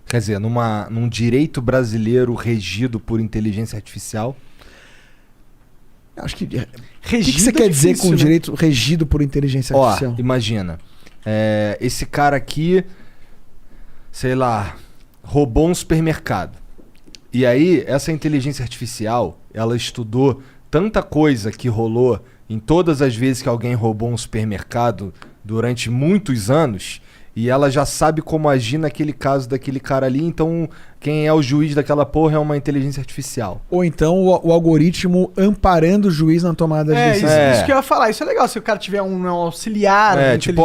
quer dizer, num direito brasileiro regido por inteligência artificial? Acho que... O que você quer dizer com direito regido por inteligência artificial? Imagina, esse cara aqui, sei lá, roubou um supermercado. E aí, essa inteligência artificial, ela estudou tanta coisa que rolou em todas as vezes que alguém roubou um supermercado durante muitos anos, e ela já sabe como agir naquele caso daquele cara ali, então quem é o juiz daquela porra é uma inteligência artificial. Ou então o algoritmo amparando o juiz na tomada de decisão. Isso que eu ia falar. Isso é legal se o cara tiver um auxiliar. Tipo,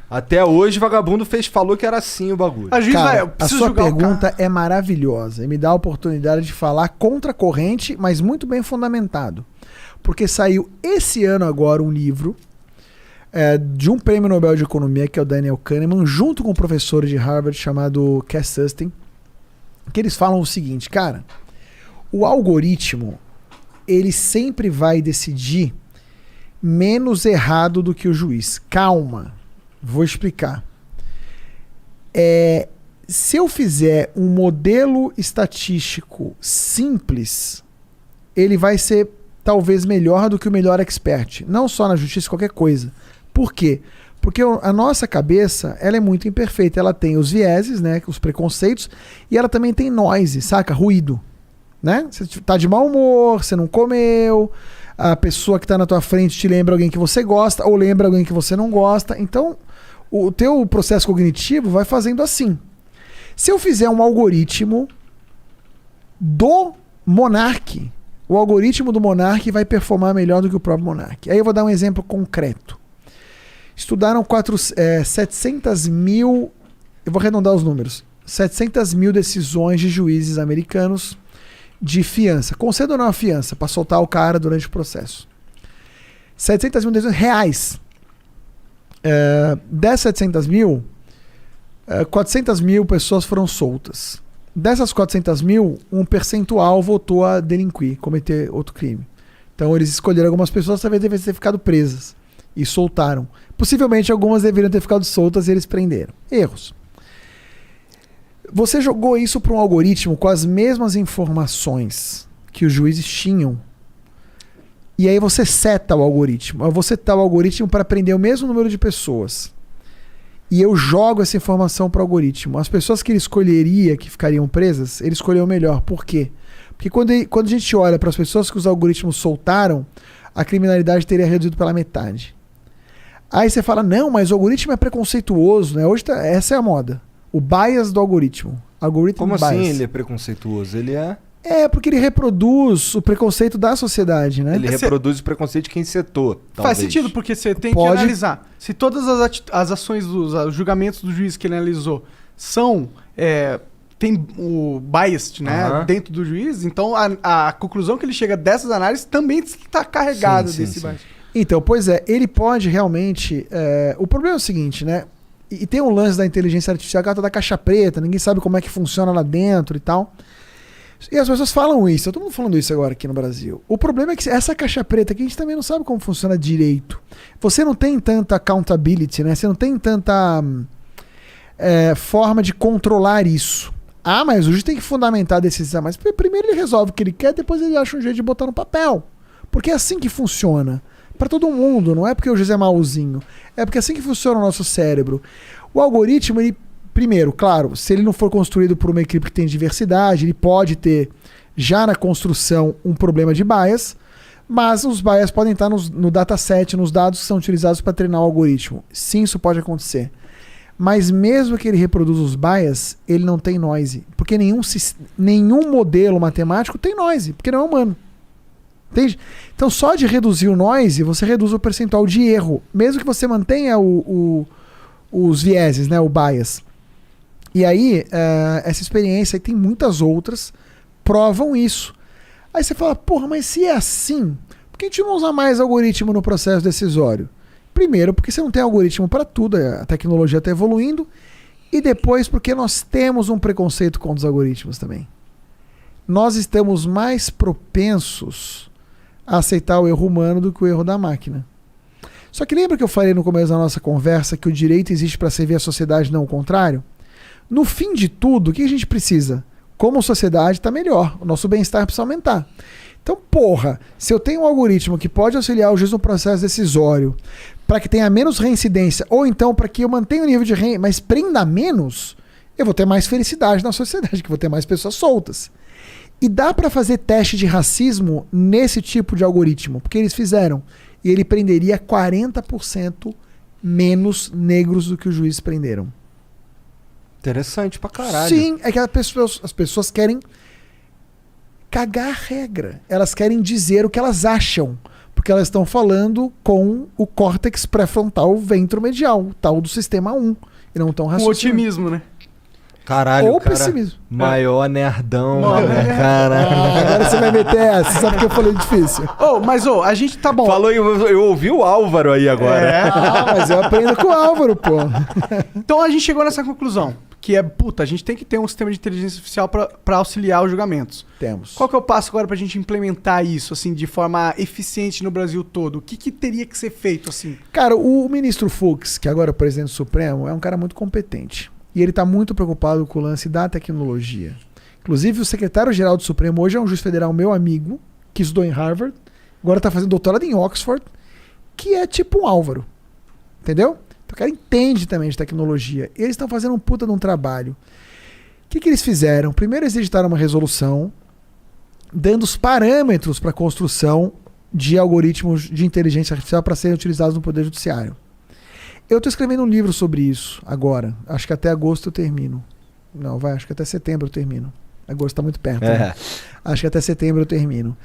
até hoje vagabundo falou que era assim o bagulho. A sua pergunta é maravilhosa e me dá a oportunidade de falar contra a corrente, mas muito bem fundamentado. Porque saiu esse ano agora um livro de um prêmio Nobel de Economia, que é o Daniel Kahneman, junto com um professor de Harvard chamado Cass Sunstein, que eles falam o seguinte, cara, o algoritmo, ele sempre vai decidir menos errado do que o juiz. Calma, vou explicar. Se eu fizer um modelo estatístico simples, ele vai ser talvez melhor do que o melhor expert, não só na justiça, qualquer coisa. Por quê? Porque a nossa cabeça, ela é muito imperfeita. Ela tem os vieses, né, os preconceitos, e ela também tem noise, saca? Ruído, né? Você tá de mau humor, você não comeu, a pessoa que tá na tua frente te lembra alguém que você gosta, ou lembra alguém que você não gosta. Então, o teu processo cognitivo vai fazendo assim. Se eu fizer um algoritmo do Monark, o algoritmo do Monark vai performar melhor do que o próprio Monark. Aí eu vou dar um exemplo concreto. Estudaram 700 mil, eu vou arredondar os números, 700 mil decisões de juízes americanos de fiança. Conceda ou não a fiança para soltar o cara durante o processo. 700 mil decisões reais. Dessas 700 mil, 400 mil pessoas foram soltas. Dessas 400 mil, um percentual voltou a delinquir, cometer outro crime. Então eles escolheram algumas pessoas que talvez deveriam ter ficado presas e soltaram. Possivelmente algumas deveriam ter ficado soltas e eles prenderam. Erros. Você jogou isso para um algoritmo com as mesmas informações que os juízes tinham, e aí você seta o algoritmo. Eu vou setar o algoritmo para prender o mesmo número de pessoas. E eu jogo essa informação para o algoritmo. As pessoas que ele escolheria que ficariam presas, ele escolheu melhor. Por quê? Porque quando a gente olha para as pessoas que os algoritmos soltaram, a criminalidade teria reduzido pela metade. Aí você fala, não, mas o algoritmo é preconceituoso, né? Hoje essa é a moda. O bias do algoritmo. Como bias. assim ele é preconceituoso? Ele é... porque ele reproduz o preconceito da sociedade, né? Ele reproduz o preconceito de quem setou, talvez. Faz sentido, porque você tem que analisar. Se todas as ações, os julgamentos do juiz que ele analisou são... tem o bias, né, dentro do juiz, então a conclusão que ele chega dessas análises também está carregada desse bias. Então, pois ele pode realmente... o problema é o seguinte, né? E tem um lance da inteligência artificial que ela tá da caixa preta, ninguém sabe como é que funciona lá dentro e tal. E as pessoas falam isso, todo mundo falando isso agora aqui no Brasil. O problema é que essa caixa preta aqui a gente também não sabe como funciona direito. Você não tem tanta accountability, né? Você não tem tanta forma de controlar isso. Mas o juiz tem que fundamentar a decisão. Mas primeiro ele resolve o que ele quer, depois ele acha um jeito de botar no papel. Porque é assim que funciona. Para todo mundo, não é porque o juiz é mauzinho. É porque é assim que funciona o nosso cérebro. O algoritmo, ele, primeiro, claro, se ele não for construído por uma equipe que tem diversidade, ele pode ter, já na construção, um problema de bias, mas os bias podem estar no dataset, nos dados que são utilizados para treinar o algoritmo. Sim, isso pode acontecer. Mas mesmo que ele reproduza os bias, ele não tem noise. Porque nenhum modelo matemático tem noise, porque não é humano. Entende? Então, só de reduzir o noise, você reduz o percentual de erro. Mesmo que você mantenha os vieses, né, o bias. E aí, essa experiência, e tem muitas outras, provam isso. Aí você fala, porra, mas se é assim, por que a gente não usa mais algoritmo no processo decisório? Primeiro, porque você não tem algoritmo para tudo, a tecnologia está evoluindo. E depois, porque nós temos um preconceito contra os algoritmos também. Nós estamos mais propensos a aceitar o erro humano do que o erro da máquina. Só que lembra que eu falei no começo da nossa conversa que o direito existe para servir a sociedade, não o contrário? No fim de tudo, o que a gente precisa? Como sociedade está melhor, o nosso bem-estar precisa aumentar. Então, porra, se eu tenho um algoritmo que pode auxiliar o juiz no processo decisório para que tenha menos reincidência, ou então para que eu mantenha o nível de reincidência, mas prenda menos, eu vou ter mais felicidade na sociedade, que vou ter mais pessoas soltas. E dá para fazer teste de racismo nesse tipo de algoritmo, porque eles fizeram. E ele prenderia 40% menos negros do que os juízes prenderam. Interessante pra caralho. Sim, é que as pessoas querem cagar a regra. Elas querem dizer o que elas acham. Porque elas estão falando com o córtex pré-frontal ventromedial, tal do sistema 1. E não estão raciocinando. Com otimismo, né? Caralho, Ou cara, pessimismo. maior nerdão, né, Ah, caralho. agora você vai meter essa, sabe que eu falei difícil. Mas a gente tá bom. Falou, eu ouvi o Álvaro aí agora. Mas eu aprendo com o Álvaro, pô. Então a gente chegou nessa conclusão, que é, a gente tem que ter um sistema de inteligência artificial pra auxiliar os julgamentos. Temos. Qual que é o passo agora pra gente implementar isso, assim, de forma eficiente no Brasil todo? O que teria que ser feito, assim? Cara, o ministro Fux, que agora é o presidente do Supremo, é um cara muito competente. E ele está muito preocupado com o lance da tecnologia. Inclusive, o secretário-geral do Supremo hoje é um juiz federal meu amigo, que estudou em Harvard, agora está fazendo doutorado em Oxford, que é tipo um Álvaro. Entendeu? Então o cara entende também de tecnologia. Eles estão fazendo um puta de um trabalho. O que eles fizeram? Primeiro eles editaram uma resolução dando os parâmetros para a construção de algoritmos de inteligência artificial para serem utilizados no Poder Judiciário. Eu estou escrevendo um livro sobre isso agora. Acho que até agosto eu termino. Não, acho que até setembro eu termino. Agosto está muito perto. Né? Acho que até setembro eu termino.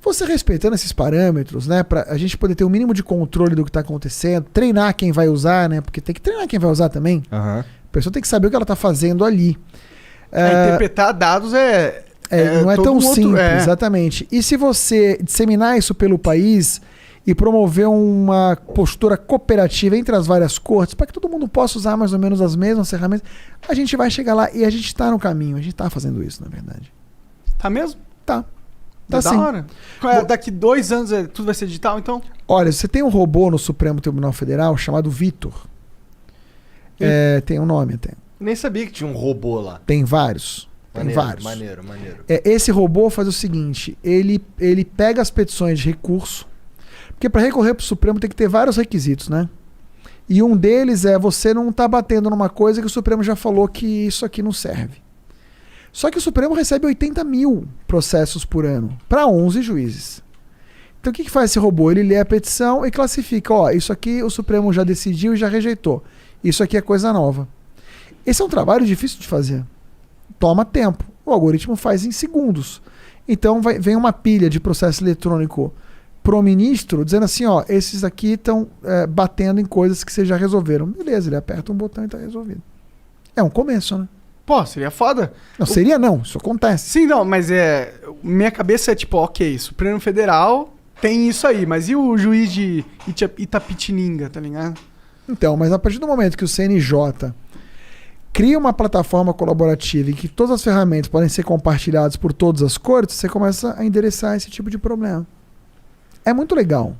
Você respeitando esses parâmetros, né? Para a gente poder ter o mínimo de controle do que está acontecendo, treinar quem vai usar, né? Porque tem que treinar quem vai usar também. Uhum. A pessoa tem que saber o que ela está fazendo ali. Interpretar dados não é tão simples, exatamente. E se você disseminar isso pelo país e promover uma postura cooperativa entre as várias cortes, para que todo mundo possa usar mais ou menos as mesmas ferramentas, a gente vai chegar lá e a gente está no caminho. A gente está fazendo isso, na verdade. Tá mesmo? Tá. Tá sim. da hora. Daqui 2 anos tudo vai ser digital, então? Olha, você tem um robô no Supremo Tribunal Federal chamado Vitor. Tem um nome até. Nem sabia que tinha um robô lá. Tem vários. Maneiro, tem vários. Maneiro. Esse robô faz o seguinte, ele pega as petições de recurso, porque para recorrer para o Supremo tem que ter vários requisitos, né? E um deles é você não tá batendo numa coisa que o Supremo já falou que isso aqui não serve. Só que o Supremo recebe 80 mil processos por ano para 11 juízes. Então o que faz esse robô? Ele lê a petição e classifica, isso aqui o Supremo já decidiu e já rejeitou. Isso aqui é coisa nova. Esse é um trabalho difícil de fazer. Toma tempo. O algoritmo faz em segundos. Então vem uma pilha de processo eletrônico pro ministro, dizendo assim, esses aqui estão batendo em coisas que vocês já resolveram. Beleza, ele aperta um botão e está resolvido. É um começo, né? Pô, seria foda. Não, seria não, isso acontece. Sim, não, mas minha cabeça é tipo, ok, Supremo Federal tem isso aí, mas e o juiz de Itapetininga, tá ligado? Então, mas a partir do momento que o CNJ cria uma plataforma colaborativa em que todas as ferramentas podem ser compartilhadas por todas as cortes, você começa a endereçar esse tipo de problema. É muito legal.